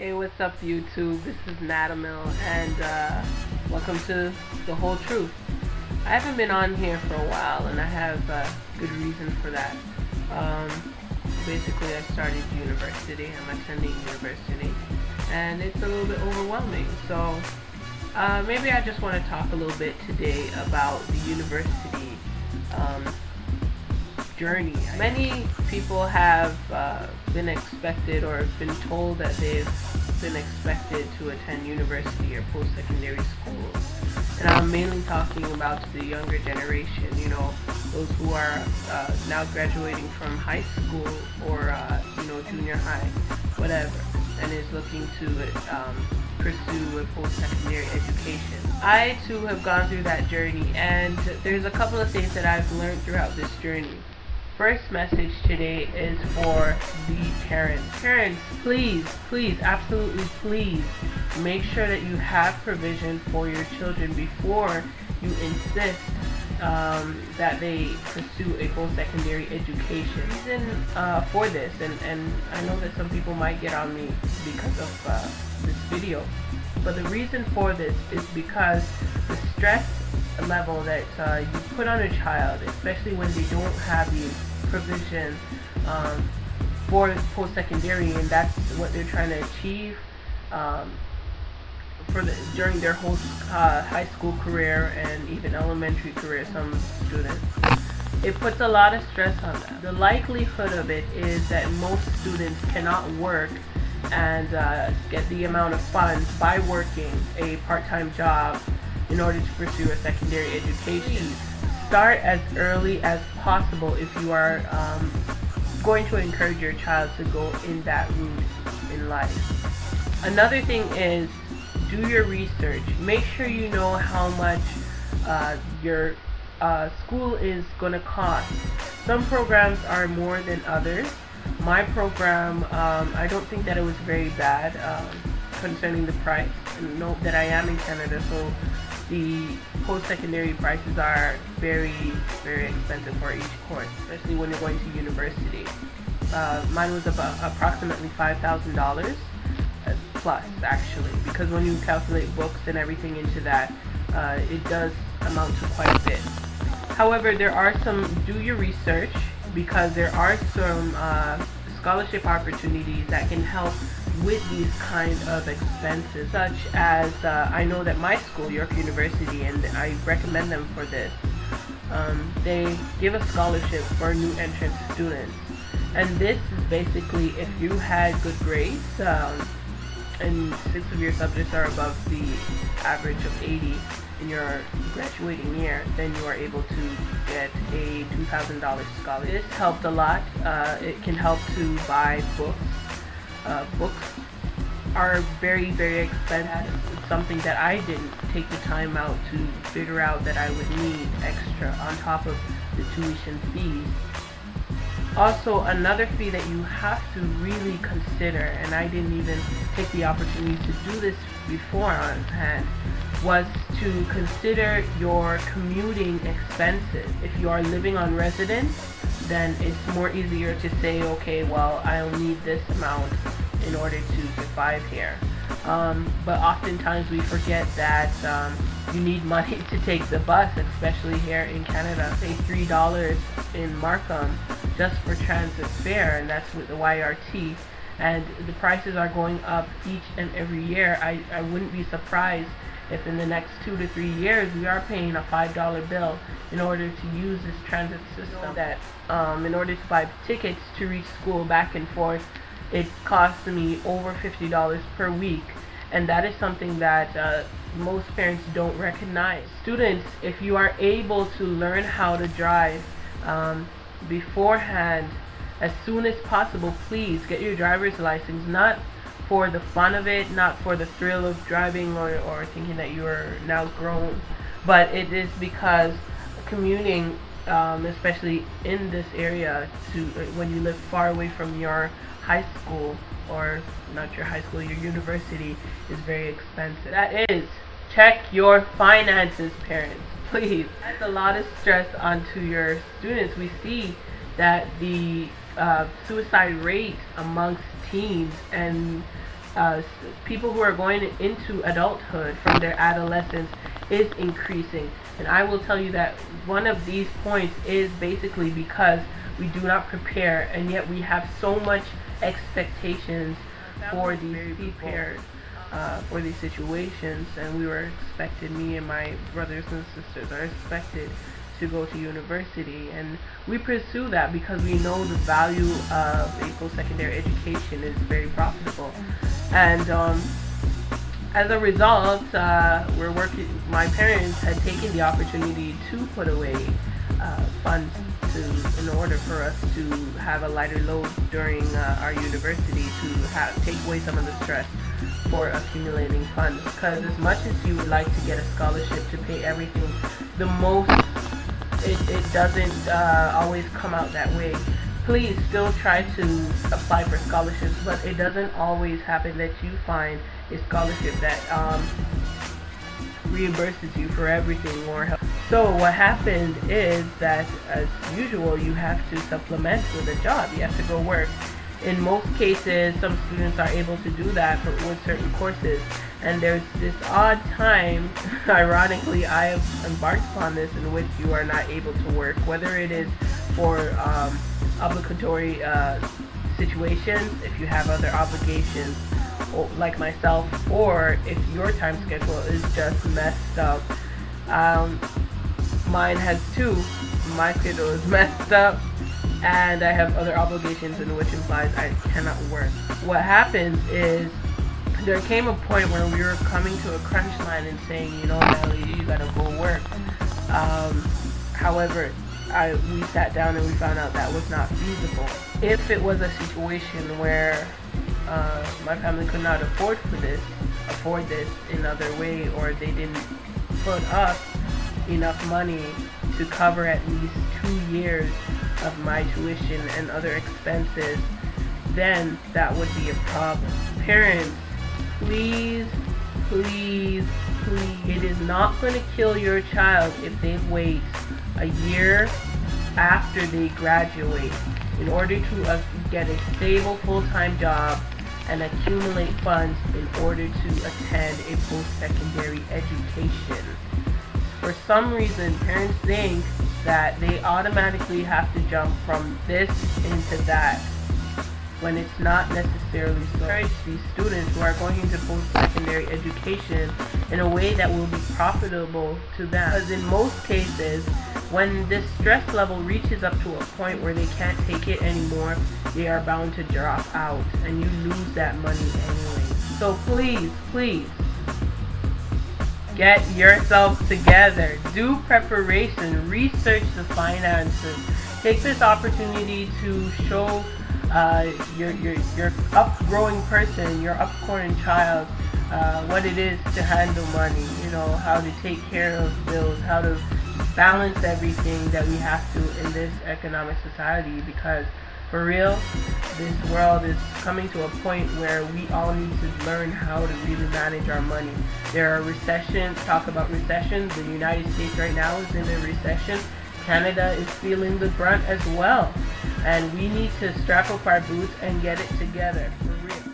Hey, what's up YouTube? This is Natamil and welcome to The Whole Truth. I haven't been on here for a while and I have good reason for that. Basically I started university, I'm attending university, and it's a little bit overwhelming. So maybe I just want to talk a little bit today about the university journey. Many people have been expected or been told that they've been expected to attend university or post-secondary school. And I'm mainly talking about the younger generation, you know, those who are now graduating from high school or, junior high, whatever, and is looking to pursue a post-secondary education. I too have gone through that journey, and there's a couple of things that I've learned throughout this journey. First message today is for the parents. Parents, please, absolutely please, make sure that you have provision for your children before you insist that they pursue a post-secondary education. The reason for this, and I know that some people might get on me because of this video, but the reason for this is because the stress level that you put on a child, especially when they don't have the provision for post-secondary, and that's what they're trying to achieve during their whole high school career and even elementary career, some students. It puts a lot of stress on them. The likelihood of it is that most students cannot work and get the amount of funds by working a part-time job in order to pursue a secondary education. Start as early as possible if you are going to encourage your child to go in that route in life. Another thing is, do your research. Make sure you know how much your school is going to cost. Some programs are more than others. My program, I don't think that it was very bad concerning the price. And note that I am in Canada, so the post-secondary prices are very, very expensive for each course, especially when you're going to university. Mine was about approximately $5,000 plus, actually, because when you calculate books and everything into that, it does amount to quite a bit. However, there are some, do your research, because there are some scholarship opportunities that can help with these kind of expenses, such as I know that my school, York University, and I recommend them for this, they give a scholarship for new entrant students, and this is basically if you had good grades and 6 of your subjects are above the average of 80 in your graduating year, then you are able to get a $2,000 scholarship. This helped a lot. It can help to buy books. Books are very, very expensive. It's something that I didn't take the time out to figure out that I would need extra on top of the tuition fees. Also, another fee that you have to really consider, and I didn't even take the opportunity to do this beforehand, was to consider your commuting expenses. If you are living on residence, then it's more easier to say, okay, well, I'll need this amount in order to survive here. But oftentimes we forget that you need money to take the bus, especially here in Canada. Pay $3 in Markham just for transit fare, and that's with the YRT. And the prices are going up each and every year. I wouldn't be surprised if in the next 2 to 3 years we are paying a $5 bill in order to use this transit system. That in order to buy tickets to reach school back and forth, it costs me over $50 per week, and that is something that most parents don't recognize. Students, if you are able to learn how to drive beforehand, as soon as possible, please get your driver's license, not for the fun of it, not for the thrill of driving or thinking that you are now grown, but it is because commuting, especially in this area, to when you live far away from your high school, or not your high school, your university, is very expensive. That is, check your finances, parents, please. That's a lot of stress onto your students. We see that the suicide rate amongst teens and people who are going into adulthood from their adolescence is increasing. And I will tell you that one of these points is basically because we do not prepare, and yet we have so much expectations for these prepared for these situations. And we were expected, me and my brothers and sisters are expected to go to university, and we pursue that because we know the value of a post-secondary education is very profitable. And as a result, my parents had taken the opportunity to put away funds in order for us to have a lighter load during our university, to take away some of the stress for accumulating funds. Because as much as you would like to get a scholarship to pay everything, it doesn't always come out that way. Please still try to apply for scholarships, but it doesn't always happen that you find a scholarship that reimburses you for everything or help. So what happened is that, as usual, you have to supplement with a job. You have to go work. In most cases, some students are able to do that with certain courses. And there's this odd time, ironically, I have embarked upon this, in which you are not able to work, whether it is for obligatory situations, if you have other obligations, like myself, or if your time schedule is just messed up. Mine has two. My schedule is messed up, and I have other obligations, in which implies I cannot work. What happens is, there came a point where we were coming to a crunch line and saying, you know, Melly, you gotta go work. However, we sat down and we found out that was not feasible. If it was a situation where my family could not afford this in other way, or they didn't put up enough money to cover at least 2 years of my tuition and other expenses, then that would be a problem. Parents, please, please, please, it is not going to kill your child if they wait a year after they graduate in order to get a stable full-time job and accumulate funds in order to attend a post-secondary education. For some reason, parents think that they automatically have to jump from this into that, when it's not necessarily so. I encourage these students who are going into post-secondary education in a way that will be profitable to them. Because in most cases, when this stress level reaches up to a point where they can't take it anymore, they are bound to drop out, and you lose that money anyway. So please, please, get yourself together. Do preparation. Research the finances. Take this opportunity to show your upgrowing person, your upcoming child, what it is to handle money, you know, how to take care of bills, how to balance everything that we have to in this economic society. Because for real, this world is coming to a point where we all need to learn how to really manage our money. There are recessions, talk about recessions. The United States right now is in a recession. Canada is feeling the brunt as well. And we need to strap up our boots and get it together, for real.